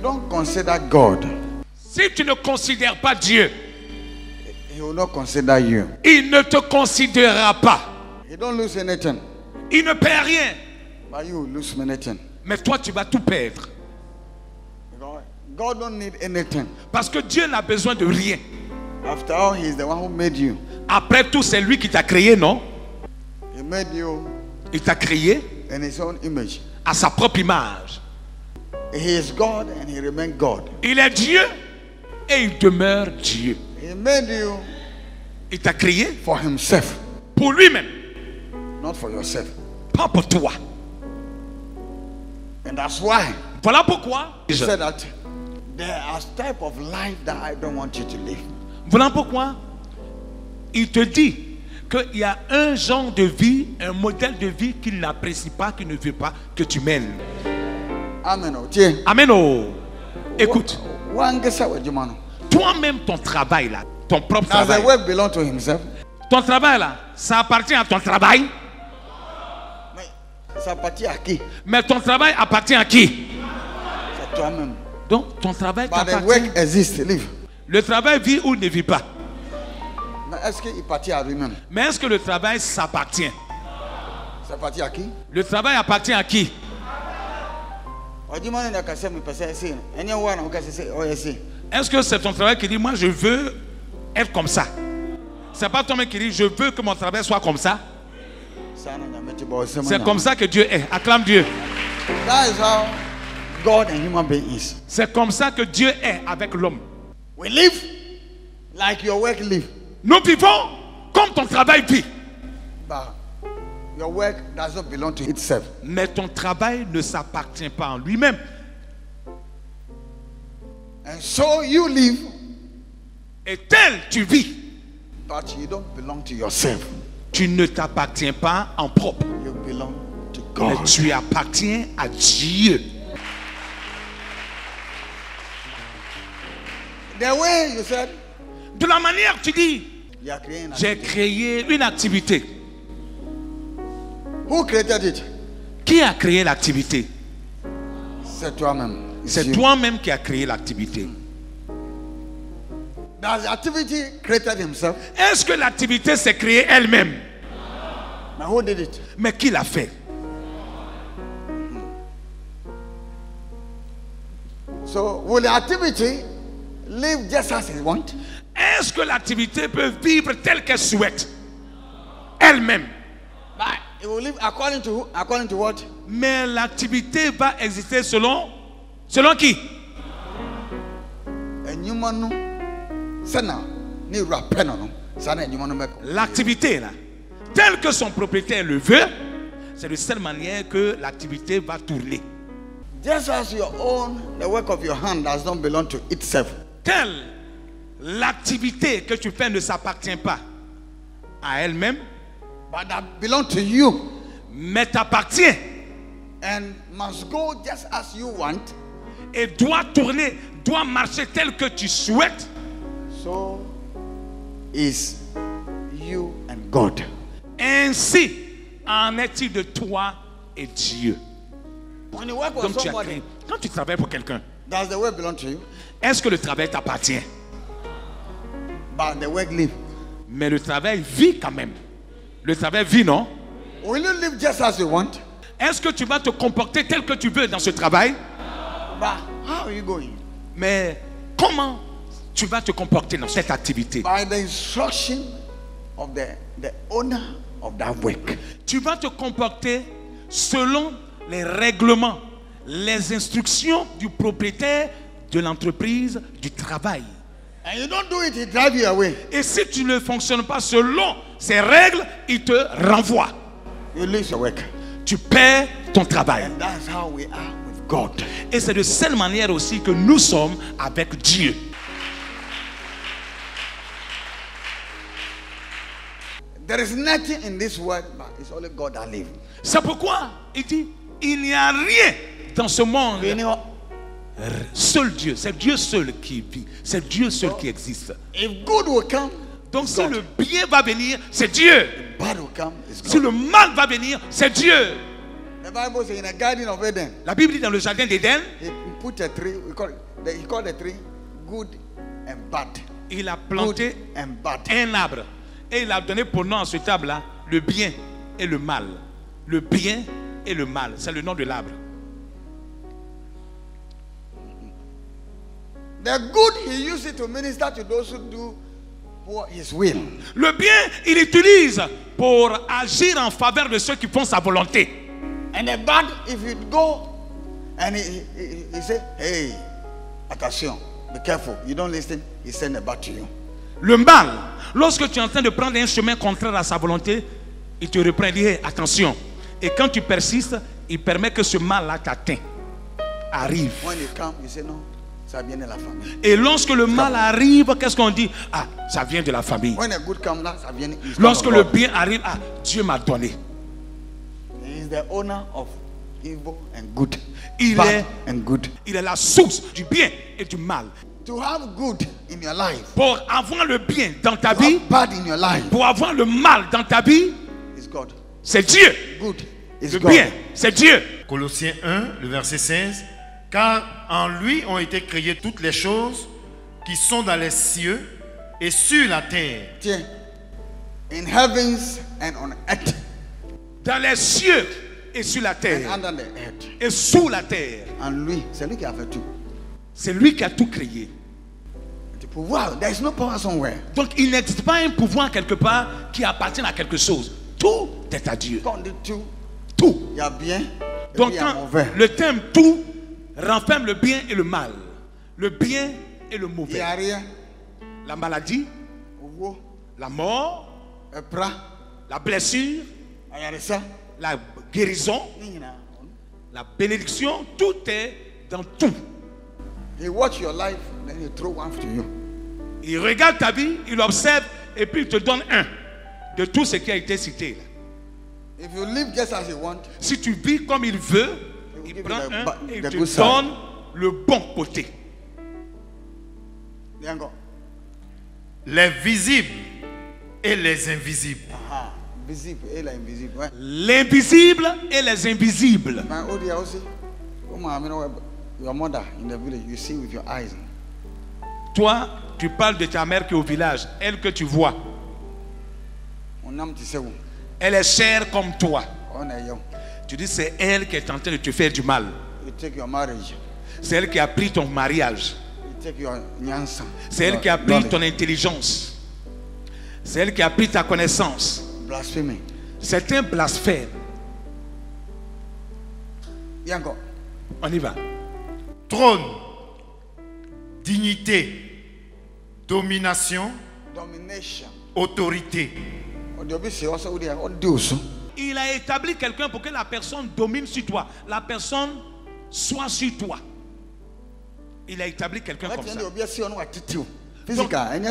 don't consider God, si tu ne considères pas Dieu, He will not consider you. il ne te considérera pas. He don't lose anything, Il ne perd rien. but you lose many things. Mais toi, tu vas tout perdre. Because God don't need anything. Parce que Dieu n'a besoin de rien. After all, He is the one who made you. Après tout, c'est lui qui t'a créé, non? He made you Il t'a créé in His own image. à sa propre image. He is God and He remains God. Il est Dieu et il demeure Dieu. He made you Il t'a créé for Himself, pour lui-même, not for yourself. pas pour toi. And that's why Voilà pourquoi. He said that there are type of life that I don't want you to live. Voilà pourquoi il te dit qu'il y a un genre de vie, un modèle de vie qu'il n'apprécie pas, qu'il ne veut pas que tu mènes. Amen. Oh, tiens. Amen. Oh. Écoute, toi-même ton travail là, ton propre does the travail, work belong to himself? ton travail là, ça appartient à ton travail, Mais ça appartient à qui? mais ton travail appartient à qui? C'est toi-même. Donc ton travail But the t'appartient. work exists, live. Le travail vit ou ne vit pas. Mais est-ce qu'il appartient à lui-même? Mais est-ce que le travail s'appartient? Ça appartient à qui? Le travail appartient à qui? Est-ce que c'est ton travail qui dit moi je veux être comme ça? C'est pas toi-même qui dit je veux que mon travail soit comme ça. C'est comme ça que Dieu est. Acclame Dieu. That is how God and human being is. C'est comme ça que Dieu est avec l'homme. We live like your work live. Nous vivons comme ton travail vit. But your work does not belong to itself. Mais ton travail ne s'appartient pas en lui-même. And so you live, Et tel tu vis, but you don't belong to yourself. tu ne t'appartiens pas en propre. You belong to Mais God. tu appartiens à Dieu. The way you said, De la manière tu dis, you are creating. j'ai créé une activité. Who created it? Qui a créé l'activité? C'est toi-même. It's C'est you. toi-même qui as créé l'activité. Does the activity created himself? Est-ce que l'activité s'est créée elle-même? Now who did it? Mais qui l'a fait? So will the activity live just as it wants? Est-ce que l'activité peut vivre telle qu'elle souhaite? Elle-même. But it will live according to what? Mais l'activité va exister selon qui? L'activité là, telle que son propriétaire le veut, c'est de cette manière que l'activité va tourner. Just as your own, the work of your hand does not belong to itself. Telle l'activité que tu fais ne s'appartient pas à elle-même, But that belong to you mais t'appartient and must go just as you want. et doit tourner, doit marcher tel que tu souhaites. So is you and God. Ainsi en est-il de toi et Dieu. When you work for Donc tu as somebody, créé. Quand tu travailles pour quelqu'un, does the work belong to you? est-ce que le travail t'appartient? But the work live. Mais le travail vit quand même. Le travail vit, non? Will you live just as you want? Est-ce que tu vas te comporter tel que tu veux dans ce travail? But how are you going? Mais comment tu vas te comporter dans cette activité? By the instruction of the owner of that work. Tu vas te comporter selon les règlements, les instructions du propriétaire de l'entreprise du travail. And you don't do it, he drive you away. Et si tu ne fonctionnes pas selon ces règles, il te renvoie. You lose your work. Tu perds ton travail. And that's how we are with God. Et c'est de cette manière aussi que nous sommes avec Dieu. There is nothing in this world, but it's only God that lives. C'est pourquoi il dit, il n'y a rien dans ce monde. Seul Dieu, c'est Dieu seul qui vit, c'est Dieu seul qui existe. If good will come, Donc si le bien va venir, c'est Dieu. bad will come, it's Si God. le mal va venir, c'est Dieu. The Bible says in the Garden of Eden, La Bible dit dans le jardin d'Éden, he put a tree, he called the tree good and bad. il a planté Good and bad. un arbre. Et il a donné pour nom à cet arbre-là le bien et le mal. Le bien et le mal. C'est le nom de l'arbre. The good, he used it to minister to those who do his will. Le bien, il utilise pour agir en faveur de ceux qui font sa volonté. And the bad, if you go and he say, hey, attention, be careful, you don't listen, he send it back to you. Le mal, lorsque tu es en train de prendre un chemin contraire à sa volonté, il te reprend et dit hey, attention. Et quand tu persistes, il permet que ce mal-là t'atteint, arrive. When you come, you say no, ça vient de la famille. Et lorsque le mal arrive, qu'est-ce qu'on dit? Ah, ça vient de la famille. When a good come, là, ça vient. Lorsque le bien arrive, ah, Dieu m'a donné. He is the owner of evil and good. Il Bad and good. Il est la source du bien et du mal. To have good in your life, Pour avoir le bien dans ta to vie, have bad in your life, pour avoir le mal dans ta vie, is God. c'est Dieu. Good is Le God. bien, c'est Dieu. Colossiens 1, le verset 16. Car en lui ont été créées toutes les choses qui sont dans les cieux et sur la terre. Tiens, in heavens and on earth Dans les cieux et sur la and terre. under the earth. Et sous la terre. En lui, c'est lui qui a fait tout. C'est lui qui a tout créé. The pouvoir, there is no power somewhere. Donc il n'existe pas un pouvoir quelque part qui appartient à quelque chose. Tout est à Dieu. Quand on dit tout, Tout. il y a bien, et Donc puis il y a quand mauvais. le terme tout renferme le bien et le mal. Le bien et le Il n'y mauvais. a rien. La maladie, Owo, la mort, epra, la blessure, ayaresa, la guérison, ni nyina. la bénédiction, tout est dans tout. He watch your life, then he throw one to you. Il regarde ta vie, il observe et puis il te donne un de tout ce qui a été cité. If you live just as you want, Si tu vis comme il veut, will il give prend you the un ba- et il the te good side. donne le bon côté. then go. Les visibles et les invisibles. Aha, visible, et la invisible. Ouais. L'invisible et les invisibles. My old dear also, your mother in the village, you see with your eyes. Toi, tu parles de ta mère qui est au village, elle que tu vois. On a petit second. Elle est chère comme toi. On est young. Tu dis c'est elle qui est en train de te faire du mal. You take your marriage. C'est elle qui a pris ton mariage. You take your nyansa. C'est elle qui a pris ton intelligence. C'est elle qui a pris ta connaissance. blasphemy. C'est un blasphème. Yango. On y va. Trône, dignité, domination, Domination. autorité. Il a établi quelqu'un pour que la personne domine sur toi. La personne soit sur toi. Il a établi quelqu'un comme ça.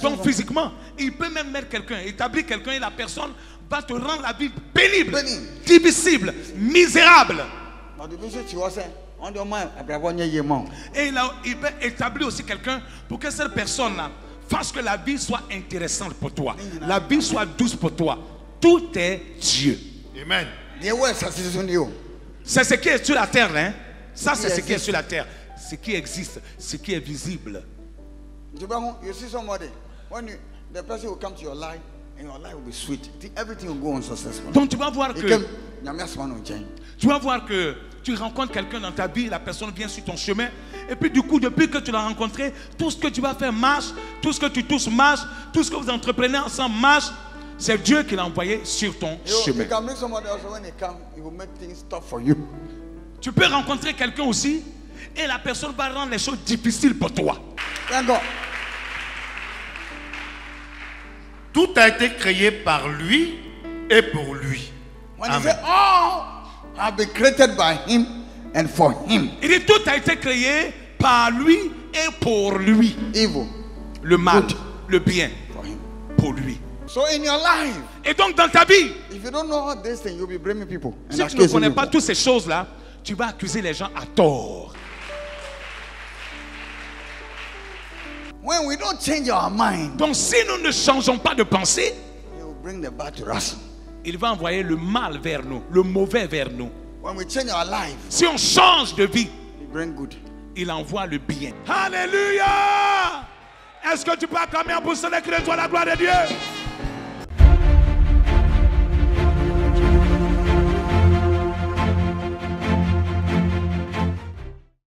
Donc physiquement, il peut même mettre quelqu'un, établir quelqu'un et la personne va te rendre la vie pénible, difficile, misérable. Et il peut établir aussi quelqu'un pour que cette personne-là fasse que la vie soit intéressante pour toi. La vie soit douce pour toi. Tout est Dieu. Amen. C'est ce qui est sur la terre. Hein? Ça, c'est ce qui est sur la terre. Ce qui existe, ce qui est visible. You see somebody, when the person will come to your life, and your life will be sweet. Everything will go on successful. Donc tu vas voir que tu rencontres quelqu'un dans ta vie, la personne vient sur ton chemin, et puis du coup, depuis que tu l'as rencontré, tout ce que tu vas faire marche, tout ce que tu touches marche, tout ce que vous entreprenez ensemble marche. C'est Dieu qui l'a envoyé sur ton chemin. Tu peux rencontrer quelqu'un aussi, et la personne va rendre les choses difficiles pour toi. Tout a été créé par lui et pour lui. Amen. Have been created by him and for him. Il dit tout a été créé par lui et pour lui. Evil, le mal, good, le bien, for him. pour lui. So in your life, et donc dans ta vie, if you don't know all these things, you'll be blaming people. Si tu ne connais pas toutes ces choses-là, tu vas accuser les gens à tort. When we don't change our mind, donc si nous ne changeons pas de pensée, he will bring the bad to us. Il va envoyer le mal vers nous, le mauvais vers nous. When we change our life, si on change de vie, we bring good. il envoie le bien. Alléluia! Est-ce que tu peux acclamer pour célébrer toi la gloire de Dieu?